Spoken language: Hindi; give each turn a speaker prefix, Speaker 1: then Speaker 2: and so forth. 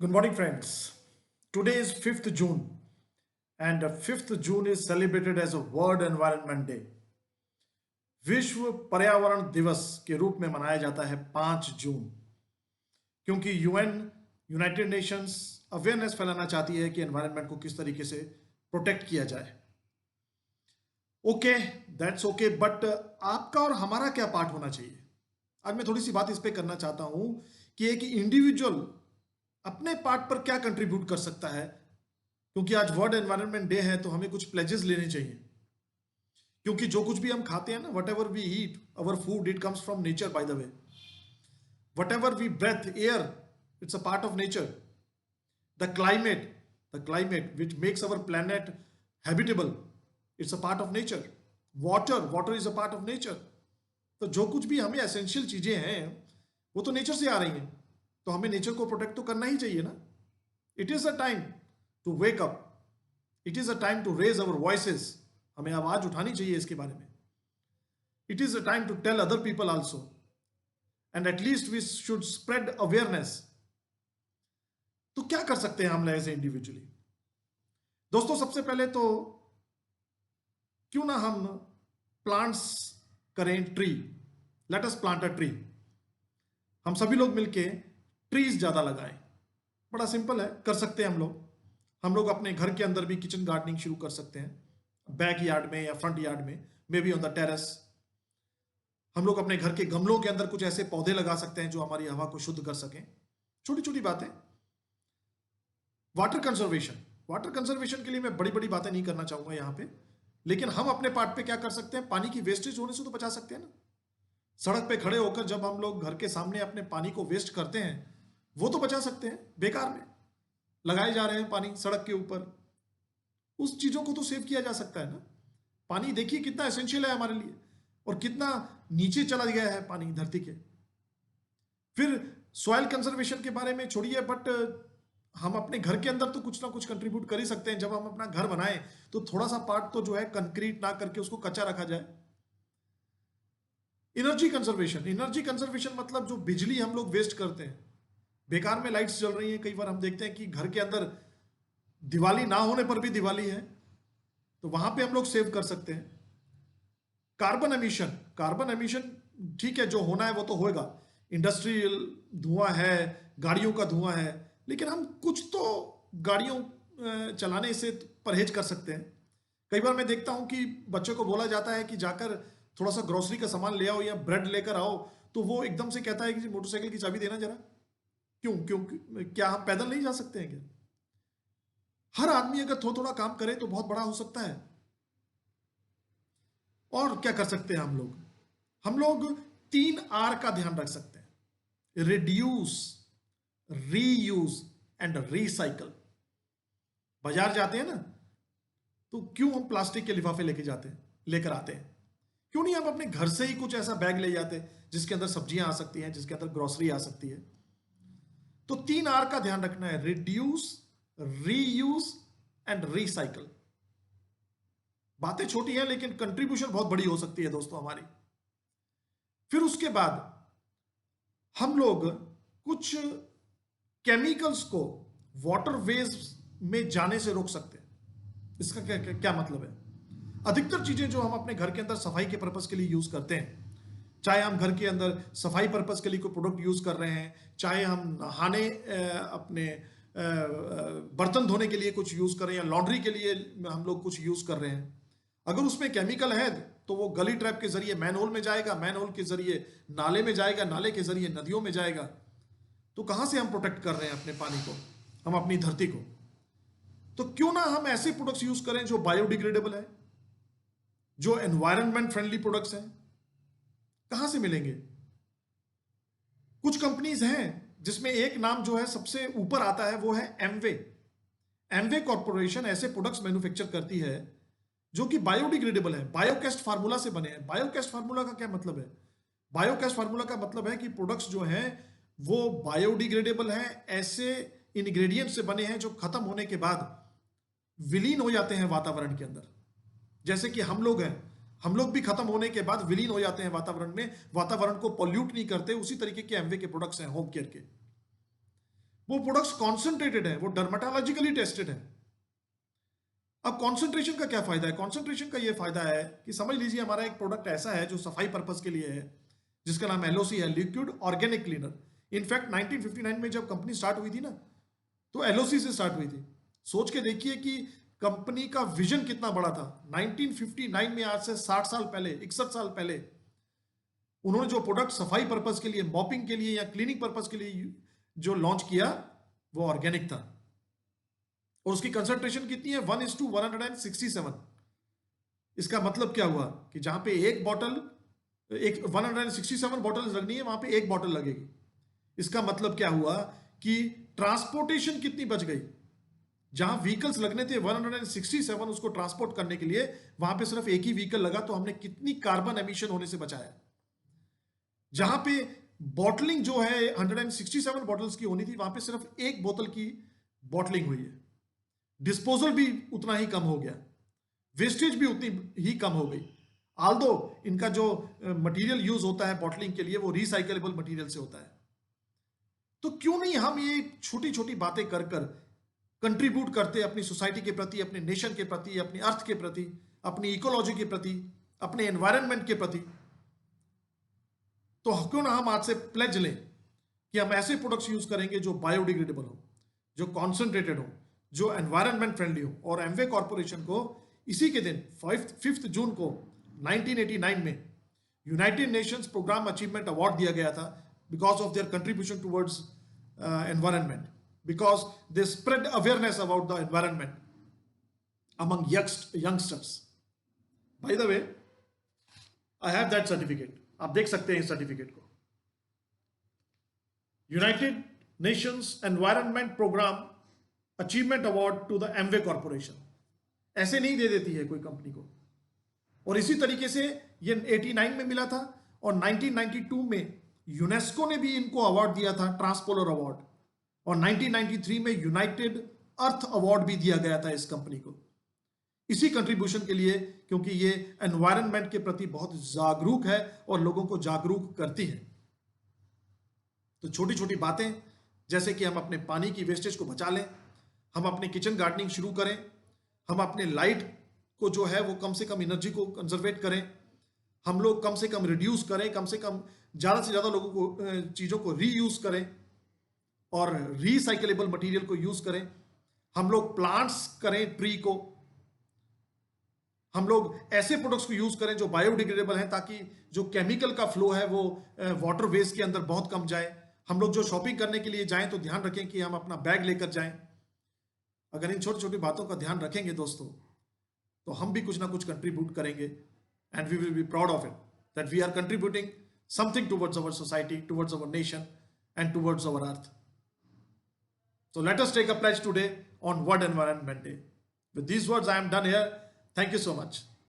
Speaker 1: Good morning, friends. Today is 5th June, and 5th June is celebrated as a World Environment Day. विश्व पर्यावरण दिवस के रूप में मनाया जाता है 5 जून, क्योंकि यूएन यूनाइटेड नेशंस अवेयरनेस फैलाना चाहती है कि एनवायरनमेंट को किस तरीके से प्रोटेक्ट किया जाए। ओके, दैट्स ओके, बट आपका और हमारा क्या पार्ट होना चाहिए? आज मैं थोड़ी सी बात इस पे करना चाहता हूं कि एक इंडिविजुअल अपने पार्ट पर क्या कंट्रीब्यूट कर सकता है, क्योंकि आज वर्ल्ड एनवायरनमेंट डे है तो हमें कुछ प्लेजेस लेने चाहिए। क्योंकि जो कुछ भी हम खाते हैं ना, whatever we eat, our food, it comes from nature by the way. Whatever we breathe air, it's a part of nature. The climate which makes our planet habitable, it's a part of nature. Water is a part of nature. तो जो कुछ भी हमें एसेंशियल चीजें हैं वो तो नेचर से आ रही हैं, तो हमें नेचर को प्रोटेक्ट तो करना ही चाहिए ना। It is a time to wake up, it is a time to raise our voices. हमें आवाज उठानी चाहिए इसके बारे में। It is a time to tell other people also, and at least we should spread awareness. तो क्या कर सकते हैं हम एज ए इंडिविजुअली? दोस्तों, सबसे पहले तो क्यों ना हम प्लांट्स करें, tree. Let us plant a tree. हम सभी लोग मिलके ट्रीज ज्यादा लगाएं। बड़ा सिंपल है, कर सकते हैं हम लोग अपने घर के अंदर भी किचन गार्डनिंग शुरू कर सकते हैं, बैक यार्ड में या फ्रंट यार्ड में, may be on the terrace. हम लोग अपने घर के गमलों के अंदर कुछ ऐसे पौधे लगा सकते हैं जो हमारी हवा को शुद्ध कर सकें। छोटी छोटी बातें। वाटर कंजर्वेशन के लिए मैं बड़ी बड़ी बातें नहीं करना चाहूंगा यहां पे, लेकिन हम अपने पार्ट पे क्या कर सकते हैं? पानी की वेस्टेज होने से तो बचा सकते हैं ना। सड़क पे खड़े होकर जब हम लोग घर के सामने अपने पानी को वेस्ट करते हैं, वो तो बचा सकते हैं। बेकार में लगाए जा रहे हैं पानी सड़क के ऊपर, उस चीजों को तो सेव किया जा सकता है ना। पानी देखिए कितना एसेंशियल है हमारे लिए, और कितना नीचे चला गया है पानी धरती के। फिर सॉइल कंजर्वेशन के बारे में छोड़िए, बट हम अपने घर के अंदर तो कुछ ना कुछ कंट्रीब्यूट कर ही सकते हैं। जब हम अपना घर बनाएं तो थोड़ा सा पार्ट तो जो है कंक्रीट ना करके उसको कच्चा रखा जाए। एनर्जी कंजर्वेशन मतलब जो बिजली हम लोग वेस्ट करते हैं, बेकार में लाइट्स जल रही हैं। कई बार हम देखते हैं कि घर के अंदर दिवाली ना होने पर भी दिवाली है, तो वहां पे हम लोग सेव कर सकते हैं। कार्बन एमिशन ठीक है, जो होना है वो तो होगा। इंडस्ट्रियल धुआं है, गाड़ियों का धुआं है, लेकिन हम कुछ तो गाड़ियों चलाने से परहेज कर सकते हैं। कई बार मैं देखता हूं कि बच्चों को बोला जाता है कि जाकर थोड़ा सा ग्रोसरी का सामान ले आओ या ब्रेड लेकर आओ, तो वो एकदम से कहता है कि मोटरसाइकिल की चाबी देना जरा। क्यों क्यों क्या हम पैदल नहीं जा सकते हैं क्या? हर आदमी अगर थोड़ा थोड़ा काम करे तो बहुत बड़ा हो सकता है। और क्या कर सकते हैं हम लोग 3 R का ध्यान रख सकते हैं: रिड्यूस, रीयूज एंड रिसाइकल। बाजार जाते हैं ना, तो क्यों हम प्लास्टिक के लिफाफे लेकर आते हैं? क्यों नहीं हम अपने घर से ही कुछ ऐसा बैग ले जाते हैं जिसके अंदर सब्जियां आ सकती हैं, जिसके अंदर ग्रोसरी आ सकती है? तो 3 R का ध्यान रखना है: रिड्यूस, रीयूज एंड रिसाइकल। बातें छोटी हैं लेकिन कंट्रीब्यूशन बहुत बड़ी हो सकती है दोस्तों हमारी। फिर उसके बाद हम लोग कुछ केमिकल्स को वाटरवेज में जाने से रोक सकते हैं। इसका क्या मतलब है? अधिकतर चीजें जो हम अपने घर के अंदर सफाई के पर्पस के लिए यूज करते हैं, चाहे हम घर के अंदर सफाई पर्पस के लिए कोई प्रोडक्ट यूज कर रहे हैं, चाहे हम नहाने अपने बर्तन धोने के लिए कुछ यूज कर रहे हैं, या लॉन्ड्री के लिए हम लोग कुछ यूज कर रहे हैं, अगर उसमें केमिकल है तो वो गली ट्रैप के जरिए मैनहोल में जाएगा, मैनहोल के जरिए नाले में जाएगा, नाले के जरिए नदियों में जाएगा। तो कहां से हम प्रोटेक्ट कर रहे हैं अपने पानी को, हम अपनी धरती को? तो क्यों ना हम ऐसे प्रोडक्ट्स यूज करें जो बायोडिग्रेडेबल है, जो एनवायरनमेंट फ्रेंडली प्रोडक्ट्स हैं। कहां से मिलेंगे? कुछ कंपनीज हैं जिसमें एक नाम जो है सबसे ऊपर आता है, वो है एमवे। एमवे कॉर्पोरेशन ऐसे प्रोडक्ट्स मैन्युफैक्चर करती है जो कि बायोडिग्रेडेबल है, बायोकेस्ट फार्मूला से बने हैं। बायोकेस्ट फार्मूला का क्या मतलब है? बायोकेस्ट फार्मूला का मतलब है कि प्रोडक्ट्स जो हैं वो बायोडिग्रेडेबल हैं, ऐसे इंग्रेडिएंट से बने हैं जो खत्म होने के बाद विलीन हो जाते हैं वातावरण के अंदर। जैसे कि हम लोग हैं, हम लोग भी खत्म होने के बाद विलीन हो जाते हैं वातावरण में, वातावरण को पॉल्यूट नहीं करते। उसी तरीके के एमवे के प्रोडक्ट्स हैं होम केयर के। वो प्रोडक्ट्स कॉन्सेंट्रेटेड है, वो डर्मेटोलॉजिकली टेस्टेड है। अब कॉन्सेंट्रेशन का क्या फायदा है? कॉन्सेंट्रेशन का ये फायदा है कि समझ लीजिए हमारा एक प्रोडक्ट ऐसा है जो सफाई पर्पस के लिए है, जिसका नाम एलओसी है, लिक्विड ऑर्गेनिक क्लीनर। इनफैक्ट 1959 में जब कंपनी स्टार्ट हुई थी ना, तो एलओसी से स्टार्ट हुई थी। सोच के देखिए कि कंपनी का विजन कितना बड़ा था। 1959 में, आज से 60 साल पहले, 61 साल पहले, उन्होंने जो प्रोडक्ट सफाई पर्पस के लिए, मॉपिंग के लिए या क्लीनिंग पर्पस के लिए जो लॉन्च किया, वो ऑर्गेनिक था। और उसकी कंसंट्रेशन कितनी है? 1:167। इसका मतलब क्या हुआ कि जहां पे एक बॉटल, एक 167 बॉटल लगनी है, वहां पे एक बॉटल लगेगी। इसका मतलब क्या हुआ कि ट्रांसपोर्टेशन कितनी बच गई। जहां व्हीकल्स लगने थे 167, उसको ट्रांसपोर्ट करने के लिए वहां पे सिर्फ एक ही व्हीकल लगा, तो हमने कितनी कार्बन एमिशन होने से बचाया। जहां पे बॉटलिंग जो है 167 बॉटल्स की होनी थी, वहां पे सिर्फ एक बोतल की बॉटलिंग हुई है। डिस्पोजल भी उतना ही कम हो गया, वेस्टेज भी उतनी ही कम हो गई। आल्दो इनका जो मटेरियल यूज होता है बॉटलिंग के लिए, वो रिसाइकलेबल मटेरियल से होता है। तो क्यों नहीं हम ये छोटी छोटी बातें कर कर कंट्रीब्यूट करते अपनी सोसाइटी के प्रति, अपने नेशन के प्रति, अपनी अर्थ के प्रति, अपनी इकोलॉजी के प्रति, अपने एनवायरनमेंट के प्रति। तो क्यों ना हम आज से प्लेज लें कि हम ऐसे प्रोडक्ट्स यूज करेंगे जो बायोडिग्रेडेबल हो, जो कॉन्सेंट्रेटेड हो, जो एनवायरनमेंट फ्रेंडली हो। और एमवे कॉर्पोरेशन को इसी के दिन 5 जून को 1989 में United Nations programme achievement award दिया गया था, because of their contribution towards environment, because they spread awareness about the environment among youngsters. By the way, I have that certificate. आप देख सकते हैं इस सर्टिफिकेट को। United Nations environment programme achievement award to the Amway corporation. ऐसे नहीं दे देती है कोई कंपनी को। और इसी तरीके से ये 89 में मिला था, और 1992 में यूनेस्को ने भी इनको अवार्ड दिया था, ट्रांसपोलर अवार्ड। और 1993 में यूनाइटेड अर्थ अवार्ड भी दिया गया था इस कंपनी को, इसी कंट्रीब्यूशन के लिए, क्योंकि ये एनवायरनमेंट के प्रति बहुत जागरूक है और लोगों को जागरूक करती है। तो छोटी छोटी बातें, जैसे कि हम अपने पानी की वेस्टेज को बचा लें, हम अपने किचन गार्डनिंग शुरू करें, हम अपने लाइट को जो है वो कम से कम एनर्जी को कंजर्वेट करें, हम लोग कम से कम रिड्यूस करें, कम से कम ज़्यादा से ज़्यादा लोगों को चीज़ों को रीयूज करें और रिसाइकलेबल मटेरियल को यूज करें। हम लोग प्लांट्स करें, ट्री को, हम लोग ऐसे प्रोडक्ट्स को यूज करें जो बायोडिग्रेडेबल हैं, ताकि जो केमिकल का फ्लो है वो वाटर वेस्ट के अंदर बहुत कम जाए। हम लोग जो शॉपिंग करने के लिए जाएं तो ध्यान रखें कि हम अपना बैग लेकर जाएं। अगर इन छोटी छोटी बातों का ध्यान रखेंगे दोस्तों, तो हम भी कुछ ना कुछ कंट्रीब्यूट करेंगे, and we will be proud of it that we are contributing something towards our society, towards our nation and towards our earth. So let us take a pledge today on World Environment Day. With these words, I am done here. Thank you so much.